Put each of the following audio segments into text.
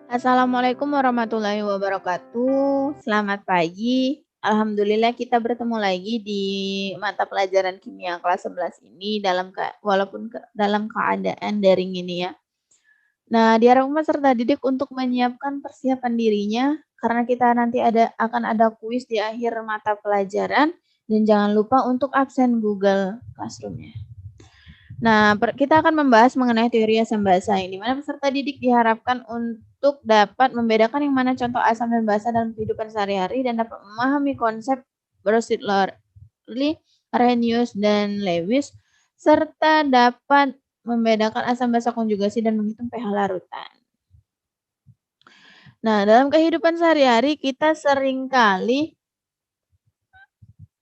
Assalamualaikum warahmatullahi wabarakatuh. Selamat pagi. Alhamdulillah kita bertemu lagi di mata pelajaran kimia kelas 11 ini walaupun dalam keadaan daring ini ya. Nah, diharapkan peserta didik untuk menyiapkan persiapan dirinya karena kita nanti akan ada kuis di akhir mata pelajaran dan jangan lupa untuk absen Google Classroom-nya. Nah, kita akan membahas mengenai teori asam basa ini, mana peserta didik diharapkan untuk dapat membedakan yang mana contoh asam dan basa dalam kehidupan sehari-hari dan dapat memahami konsep Brochet-Lorentz, Arrhenius, dan Lewis, serta dapat membedakan asam basa konjugasi dan menghitung pH larutan. Nah, dalam kehidupan sehari-hari kita seringkali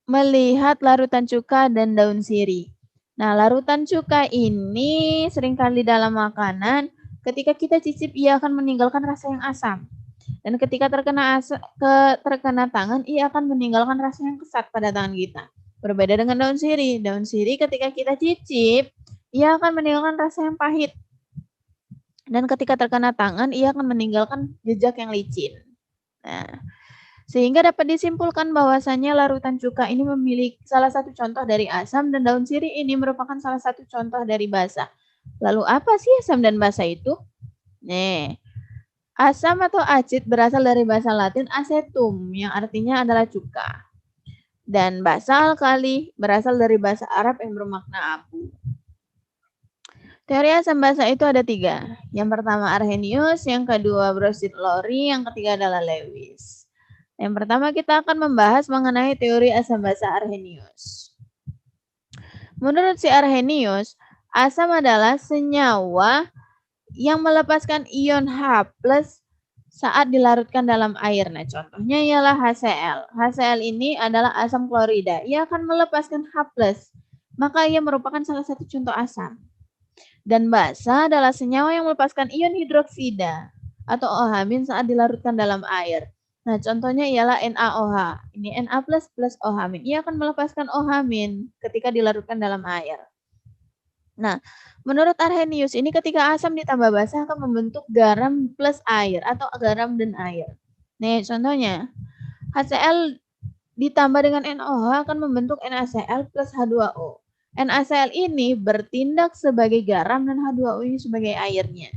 melihat larutan cuka dan daun sirih. Nah, larutan cuka ini seringkali dalam makanan, ketika kita cicip ia akan meninggalkan rasa yang asam. Dan ketika terkena tangan, ia akan meninggalkan rasa yang kesat pada tangan kita. Berbeda dengan daun sirih. Daun sirih ketika kita cicip, ia akan meninggalkan rasa yang pahit. Dan ketika terkena tangan, ia akan meninggalkan jejak yang licin. Nah, sehingga dapat disimpulkan bahwasannya larutan cuka ini memiliki salah satu contoh dari asam dan daun sirih ini merupakan salah satu contoh dari basa. Lalu apa sih asam dan basa itu? Nih, asam atau acid berasal dari bahasa Latin acetum yang artinya adalah cuka. Dan basa alkali berasal dari bahasa Arab yang bermakna abu. Teori asam basa itu ada 3. Yang pertama Arrhenius, yang kedua Brochet-Lorentz, yang ketiga adalah Lewis. Yang pertama kita akan membahas mengenai teori asam basa Arrhenius. Menurut si Arrhenius, asam adalah senyawa yang melepaskan ion H+ saat dilarutkan dalam air. Nah, contohnya ialah HCl. HCl ini adalah asam klorida. Ia akan melepaskan H+, maka ia merupakan salah satu contoh asam. Dan basa adalah senyawa yang melepaskan ion hidroksida atau OH- saat dilarutkan dalam air. Nah, contohnya ialah NaOH. Ini Na++ OH-. Ia akan melepaskan OH- ketika dilarutkan dalam air. Nah, menurut Arrhenius ini ketika asam ditambah basa akan membentuk garam plus air atau garam dan air. Nih, contohnya HCl ditambah dengan NaOH akan membentuk NaCl plus H2O. NaCl ini bertindak sebagai garam dan H2O ini sebagai airnya.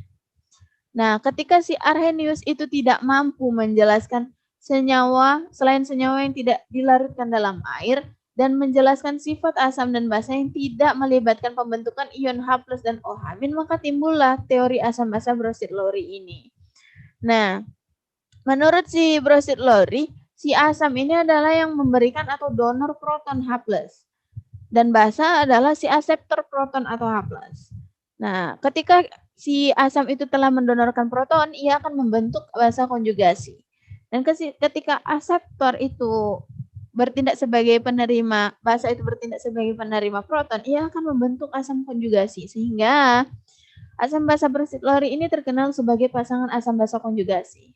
Nah, ketika si Arrhenius itu tidak mampu menjelaskan selain senyawa yang tidak dilarutkan dalam air dan menjelaskan sifat asam dan basa yang tidak melibatkan pembentukan ion H+ dan OH-, maka timbullah teori asam basa Brochet-Lorentz ini. Nah, menurut si Brochet-Lorentz, si asam ini adalah yang memberikan atau donor proton H+. Dan basa adalah si aseptor proton atau H+. Nah, ketika si asam itu telah mendonorkan proton, ia akan membentuk basa konjugasi. Dan ketika aseptor itu bertindak sebagai penerima, basa itu bertindak sebagai penerima proton, ia akan membentuk asam konjugasi. Sehingga asam basa Brochet-Lorentz ini terkenal sebagai pasangan asam basa konjugasi.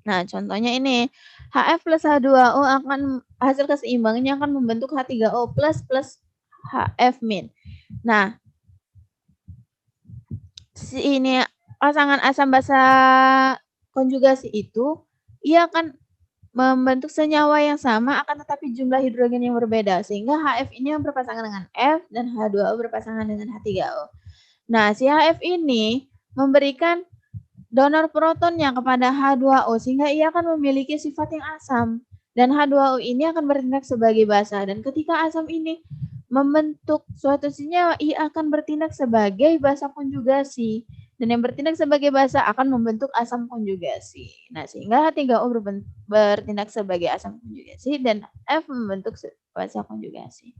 Nah, contohnya ini, HF plus H2O akan hasil keseimbangannya akan membentuk H3O plus HF-. Nah, ini pasangan asam basa konjugasi itu ia akan membentuk senyawa yang sama akan tetapi jumlah hidrogen yang berbeda sehingga HF ini yang berpasangan dengan F dan H2O berpasangan dengan H3O. Nah, si HF ini memberikan donor protonnya kepada H2O sehingga ia akan memiliki sifat yang asam dan H2O ini akan bertindak sebagai basa dan ketika asam ini membentuk suatu senyawa ia akan bertindak sebagai basa konjugasi dan yang bertindak sebagai basa akan membentuk asam konjugasi. Nah, sehingga H3O bertindak sebagai asam konjugasi dan F membentuk basa konjugasi.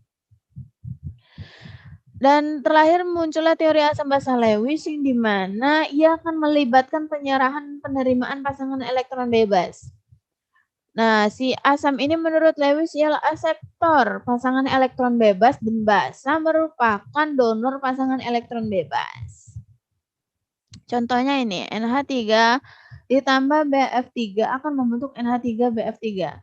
Dan terakhir muncullah teori asam basa Lewis yang dimana ia akan melibatkan penyerahan penerimaan pasangan elektron bebas. Nah, si asam ini menurut Lewis ialah aseptor pasangan elektron bebas dan basa merupakan donor pasangan elektron bebas. Contohnya ini, NH3 ditambah BF3 akan membentuk NH3BF3.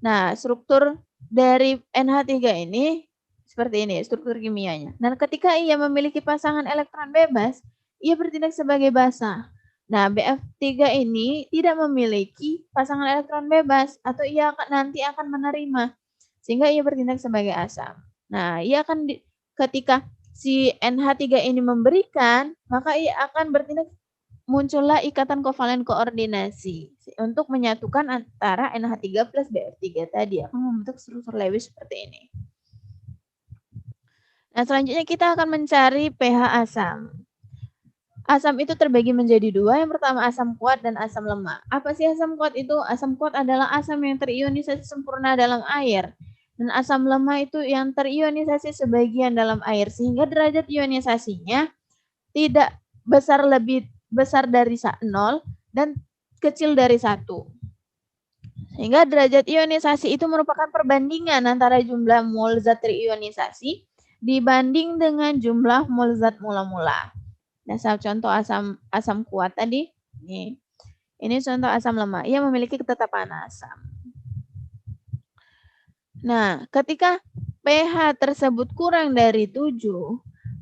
Nah, struktur dari NH3 ini seperti ini, struktur kimianya. Dan ketika ia memiliki pasangan elektron bebas, ia bertindak sebagai basa. Nah, BF3 ini tidak memiliki pasangan elektron bebas atau ia nanti akan menerima sehingga ia bertindak sebagai asam. Nah, ia akan ketika si NH3 ini memberikan, maka ia akan bertindak, muncullah ikatan kovalen koordinasi untuk menyatukan antara NH3 plus BF3 tadi, akan membentuk struktur Lewis seperti ini. Nah, selanjutnya kita akan mencari pH asam. Asam itu terbagi menjadi dua, yang pertama asam kuat dan asam lemah. Apa sih asam kuat itu? Asam kuat adalah asam yang terionisasi sempurna dalam air. Dan asam lemah itu yang terionisasi sebagian dalam air, sehingga derajat ionisasinya tidak lebih besar dari 0 dan kecil dari 1. Sehingga derajat ionisasi itu merupakan perbandingan antara jumlah mol zat terionisasi dibanding dengan jumlah mol zat mula-mula. Dasar contoh asam kuat tadi. Ini contoh asam lemah. Ia memiliki ketetapan asam. Nah, ketika pH tersebut kurang dari 7,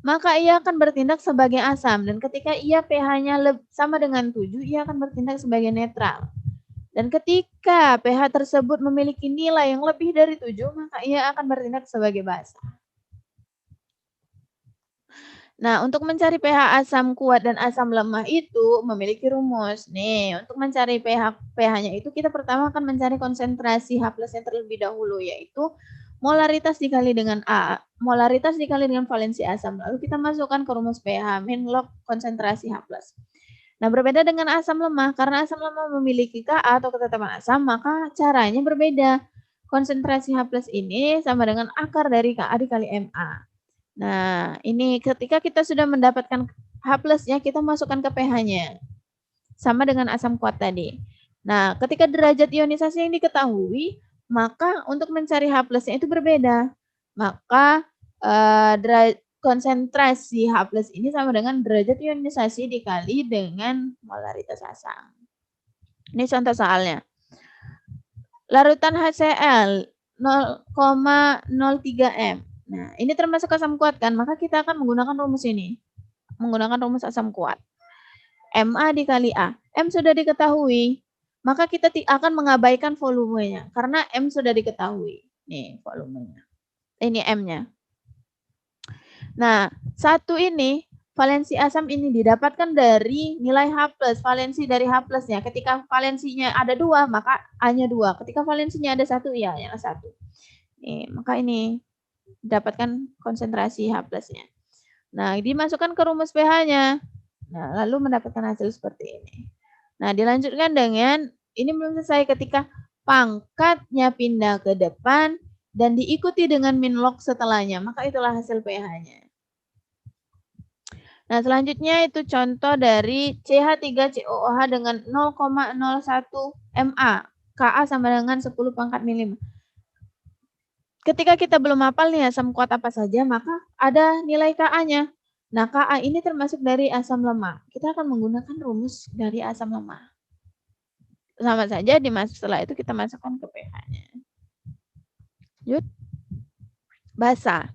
maka ia akan bertindak sebagai asam. Dan ketika ia pH-nya sama dengan 7, ia akan bertindak sebagai netral. Dan ketika pH tersebut memiliki nilai yang lebih dari 7, maka ia akan bertindak sebagai basa. Nah, untuk mencari pH asam kuat dan asam lemah itu memiliki rumus. Nih, untuk mencari pH-nya itu kita pertama akan mencari konsentrasi H+ yang terlebih dahulu, yaitu molaritas dikali dengan A, molaritas dikali dengan valensi asam. Lalu kita masukkan ke rumus pH, min log konsentrasi H+. Nah, berbeda dengan asam lemah, karena asam lemah memiliki Ka atau ketetapan asam, maka caranya berbeda. Konsentrasi H+ ini sama dengan akar dari Ka dikali Ma. Nah, ini ketika kita sudah mendapatkan H+-nya, kita masukkan ke pH-nya. Sama dengan asam kuat tadi. Nah, ketika derajat ionisasi yang diketahui, maka untuk mencari H+-nya itu berbeda. Maka konsentrasi H+ ini sama dengan derajat ionisasi dikali dengan molaritas asam. Ini contoh soalnya. Larutan HCl 0,03 M. Nah, ini termasuk asam kuat kan? Maka kita akan menggunakan rumus ini. Menggunakan rumus asam kuat. Ma dikali A. M sudah diketahui. Maka kita akan mengabaikan volumenya. Karena M sudah diketahui. Nih volumenya. Ini M-nya. Nah, satu ini, valensi asam ini didapatkan dari nilai H+. Valensi dari H+-nya. Ketika valensinya ada 2, maka A-nya 2. Ketika valensinya ada 1, ya hanya 1. Nih, maka ini dapatkan konsentrasi H+-nya. Nah, dimasukkan ke rumus pH-nya. Nah, lalu mendapatkan hasil seperti ini. Nah, dilanjutkan dengan, ini belum selesai, ketika pangkatnya pindah ke depan dan diikuti dengan min log setelahnya, maka itulah hasil pH-nya. Nah, selanjutnya itu contoh dari CH3COOH dengan 0,01 MA. Ka sama dengan 10 pangkat milim. Ketika kita belum hafal nih asam kuat apa saja, maka ada nilai Ka-nya. Nah, Ka ini termasuk dari asam lemah. Kita akan menggunakan rumus dari asam lemah. Sama saja, setelah itu kita masukkan ke pH-nya. Lanjut. Basa.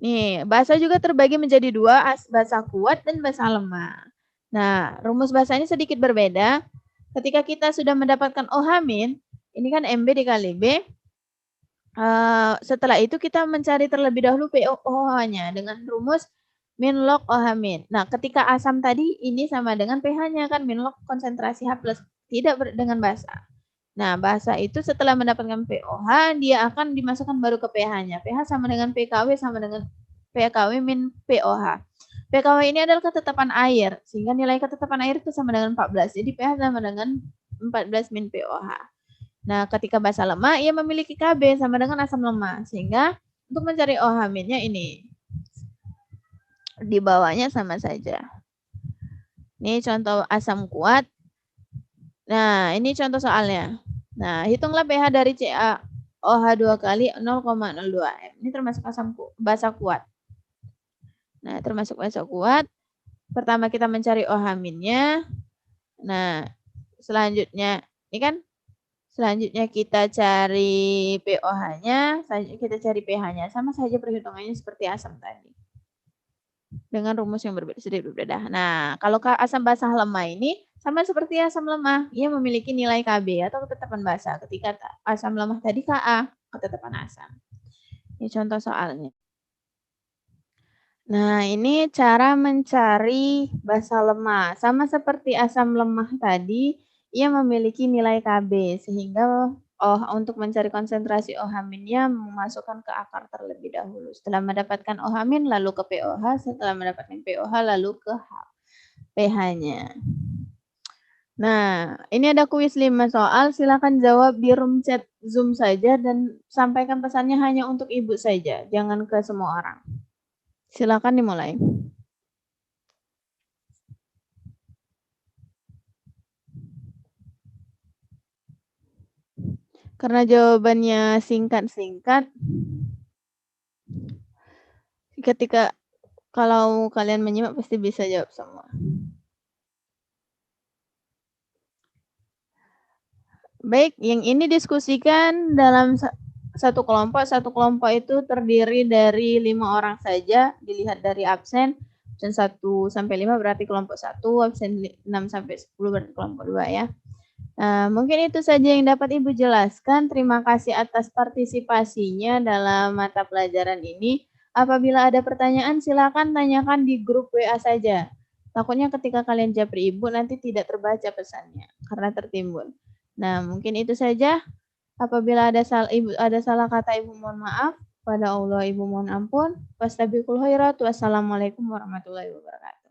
Nih, basa juga terbagi menjadi 2, basa kuat dan basa lemah. Nah, rumus basa ini sedikit berbeda. Ketika kita sudah mendapatkan OH-, ini kan Mb dikali B. Setelah itu kita mencari terlebih dahulu POH-nya dengan rumus min log OH-. Nah, ketika asam tadi ini sama dengan pH-nya kan min log konsentrasi H+, tidak dengan basa. Nah, basa itu setelah mendapatkan POH, dia akan dimasukkan baru ke pH-nya. pH sama dengan PKW sama dengan PKW min POH. PKW ini adalah ketetapan air, sehingga nilai ketetapan air itu sama dengan 14. Jadi pH sama dengan 14 min POH. Nah, ketika basa lemah, ia memiliki Kb sama dengan asam lemah. Sehingga untuk mencari OH-nya ini, di bawahnya sama saja. Ini contoh asam kuat. Nah, ini contoh soalnya. Nah, hitunglah pH dari CaOH 2 kali 0,02 M. Ini termasuk basa kuat. Nah, termasuk basa kuat. Pertama kita mencari OH-nya. Nah, selanjutnya, ini kan selanjutnya kita cari POH-nya, selanjutnya kita cari pH-nya. Sama saja perhitungannya seperti asam tadi. dengan rumus yang sedikit berbeda. Nah, kalau asam basah lemah ini sama seperti asam lemah, ia memiliki nilai Kb atau ketetapan basah. Ketika asam lemah tadi Ka, ketetapan asam. Ini contoh soalnya. Nah, ini cara mencari basa lemah. Sama seperti asam lemah tadi, ia memiliki nilai Kb, sehingga untuk mencari konsentrasi OH-nya memasukkan ke akar terlebih dahulu. Setelah mendapatkan OH- lalu ke POH, setelah mendapatkan POH lalu ke pH-nya. Nah, ini ada kuis 5 soal, silakan jawab di room chat Zoom saja dan sampaikan pesannya hanya untuk Ibu saja, jangan ke semua orang. Silakan dimulai. Karena jawabannya singkat-singkat, ketika kalau kalian menyimak pasti bisa jawab semua. Baik, yang ini diskusikan dalam satu kelompok. Satu kelompok itu terdiri dari 5 orang saja, dilihat dari absen. Absen 1 sampai 5 berarti kelompok 1, absen 6 sampai 10 berarti kelompok 2 ya. Nah, mungkin itu saja yang dapat Ibu jelaskan. Terima kasih atas partisipasinya dalam mata pelajaran ini. Apabila ada pertanyaan, silakan tanyakan di grup WA saja. Takutnya ketika kalian japri Ibu nanti tidak terbaca pesannya karena tertimbun. Nah, mungkin itu saja. Apabila ada salah kata Ibu mohon maaf. Pada Allah Ibu mohon ampun. Wastabiqul khairat. Wassalamualaikum warahmatullahi wabarakatuh.